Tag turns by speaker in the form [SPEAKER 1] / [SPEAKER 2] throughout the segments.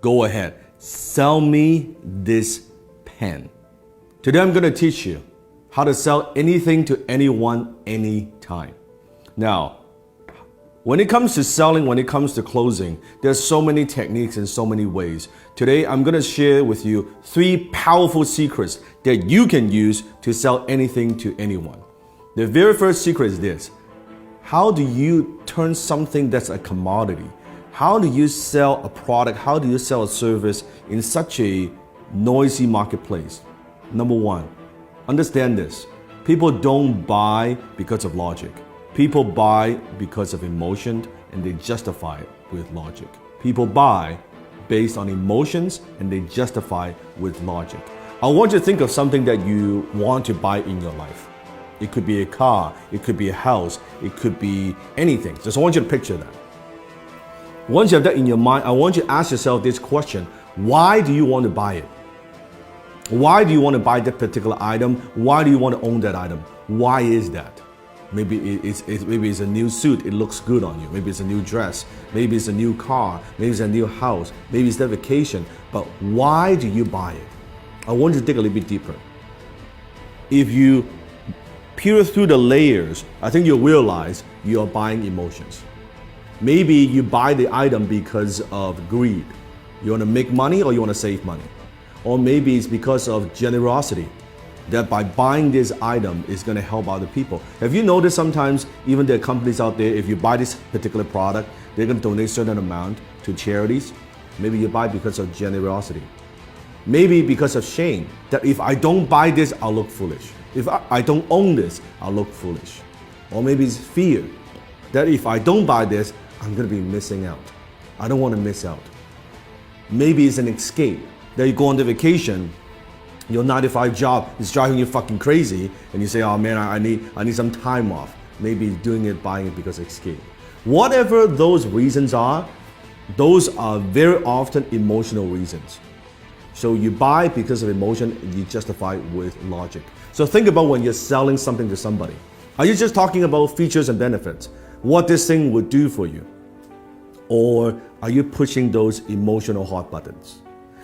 [SPEAKER 1] go ahead, sell me this pen. Today I'm going to teach you how to sell anything to anyone, anytime. Now, when it comes to selling, when it comes to closing, there's so many techniques and so many ways. Today, I'm going to share with you 3 powerful secrets that you can use to sell anything to anyone. The very first secret is this. How do you turn something that's a commodity? How do you sell a product? How do you sell a service in such a noisy marketplace? Number 1, understand this. People don't buy because of logic. People buy because of emotion, and they justify it with logic. People buy based on emotions, and they justify it with logic. I want you to think of something that you want to buy in your life. It could be a car, it could be a house, it could be anything. Just I want you to picture that. Once you have that in your mind, I want you to ask yourself this question. Why do you want to buy it? Why do you want to buy that particular item? Why do you want to own that item? Why is that? Maybe it's a new suit, it looks good on you. Maybe it's a new dress. Maybe it's a new car. Maybe it's a new house. Maybe it's that vacation. But why do you buy it? I want you to dig a little bit deeper. If you peer through the layers, I think you'll realize you're buying emotions. Maybe you buy the item because of greed. You want to make money or you want to save money. Or maybe it's because of generosity, that by buying this item is going to help other people. Have you noticed sometimes even there are companies out there, if you buy this particular product, they're going to donate a certain amount to charities? Maybe you buy because of generosity. Maybe because of shame, that if I don't buy this, I'll look foolish. If I don't own this, I'll look foolish. Or maybe it's fear, that if I don't buy this, I'm going to be missing out. I don't want to miss out. Maybe it's an escape, that you go on the vacation, your 9-to-5 job is driving you fucking crazy, and you say, oh man, I need some time off. Maybe doing it, buying it because of escape. Whatever those reasons are, those are very often emotional reasons. So you buy because of emotion, and you justify with logic. So think about when you're selling something to somebody. Are you just talking about features and benefits? What this thing would do for you? Or are you pushing those emotional hot buttons?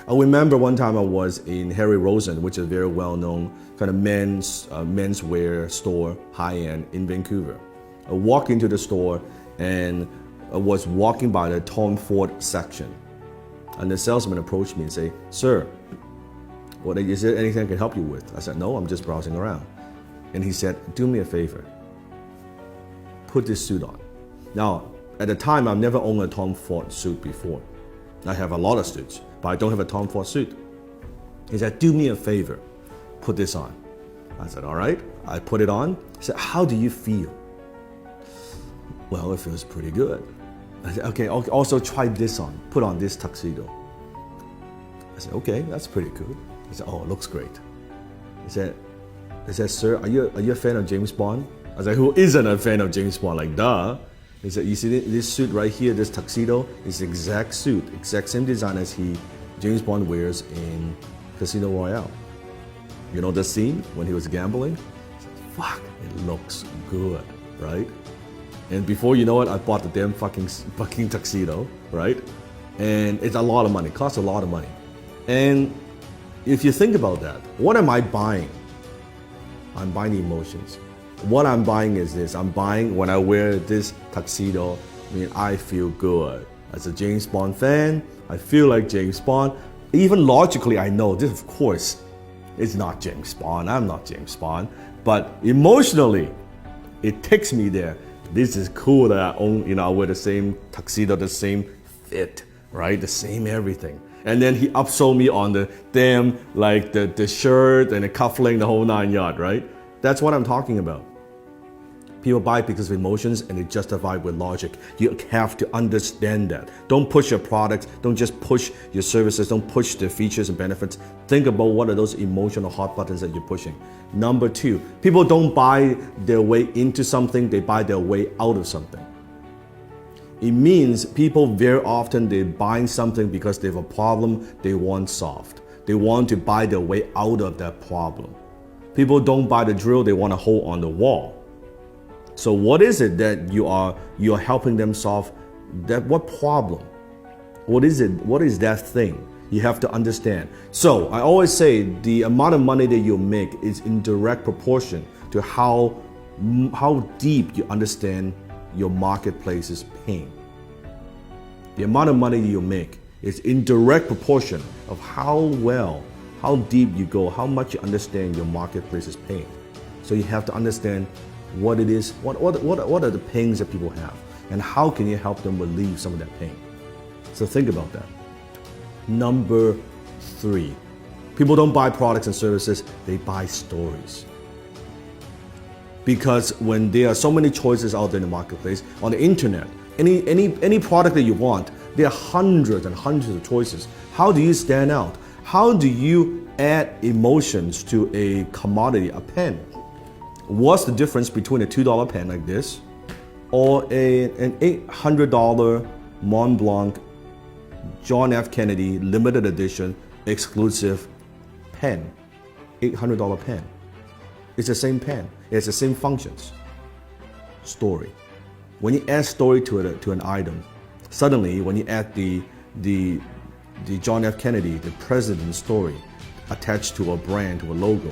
[SPEAKER 1] I remember one time I was in Harry Rosen, which is a very well-known kind of menswear store, high-end in Vancouver. I walked into the store and I was walking by the Tom Ford section. And the salesman approached me and said, sir, is there anything I can help you with? I said, no, I'm just browsing around. And he said, do me a favor. Put this suit on. Now, at the time, I've never owned a Tom Ford suit before. I have a lot of suits, but I don't have a Tom Ford suit. He said, do me a favor, put this on. I said, all right. I put it on. He said, how do you feel? Well, it feels pretty good. I said, okay, also try this on. Put on this tuxedo. I said, okay, that's pretty good. He said, oh, it looks great. He said, sir, are you a fan of James Bond? I was like, who isn't a fan of James Bond? Like, duh. He said, you see this suit right here, this tuxedo, is the exact suit, exact same design as James Bond wears in Casino Royale. You know the scene when he was gambling? I said, fuck, it looks good, right? And before you know it, I bought the damn fucking tuxedo, right? And it's a lot of money, costs a lot of money. And if you think about that, what am I buying? I'm buying emotions. What I'm buying is this. I'm buying when I wear this tuxedo, I feel good. As a James Bond fan, I feel like James Bond. Even logically, I know this, of course, is not James Bond. I'm not James Bond. But emotionally, it takes me there. This is cool that I own, I wear the same tuxedo, the same fit, right? The same everything. And then he upsold me on the damn, like the shirt and the cufflink, the whole 9 yard, right? That's what I'm talking about. People buy because of emotions and they justify with logic. You have to understand that. Don't push your products. Don't just push your services. Don't push the features and benefits. Think about what are those emotional hot buttons that you're pushing. Number 2, people don't buy their way into something. They buy their way out of something. It means people very often they're buying something because they have a problem they want solved. They want to buy their way out of that problem. People don't buy the drill. They want a hole on the wall. So what is it that you're helping them solve? What problem? What is it? What is that thing? You have to understand. So I always say the amount of money that you make is in direct proportion to how deep you understand your marketplace's pain. The amount of money you make is in direct proportion of how deep you go, how much you understand your marketplace's pain. So you have to understand what it is, what are the pains that people have, and how can you help them relieve some of that pain. So think about that. Number 3, people don't buy products and services, they buy stories. Because when there are so many choices out there in the marketplace, on the internet, any product that you want, there are hundreds and hundreds of choices. How do you stand out? How do you add emotions to a commodity, a pen? What's the difference between a $2 pen like this or an $800 Mont Blanc John F. Kennedy limited edition exclusive pen? $800 pen. It's the same pen. It's the same functions. Story. When you add story to an item, suddenly when you add the John F. Kennedy, the president's story attached to a brand, to a logo,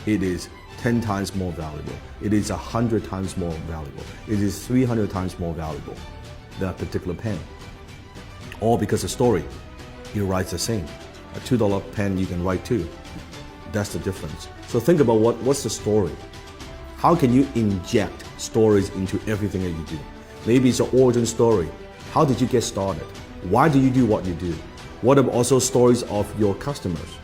[SPEAKER 1] it is 10 times more valuable. It is 100 times more valuable. It is 300 times more valuable, that particular pen. All because the story, it writes the same. A $2 pen you can write too. That's the difference. So think about what's the story? How can you inject stories into everything that you do? Maybe it's an origin story. How did you get started? Why do you do what you do? What about also stories of your customers?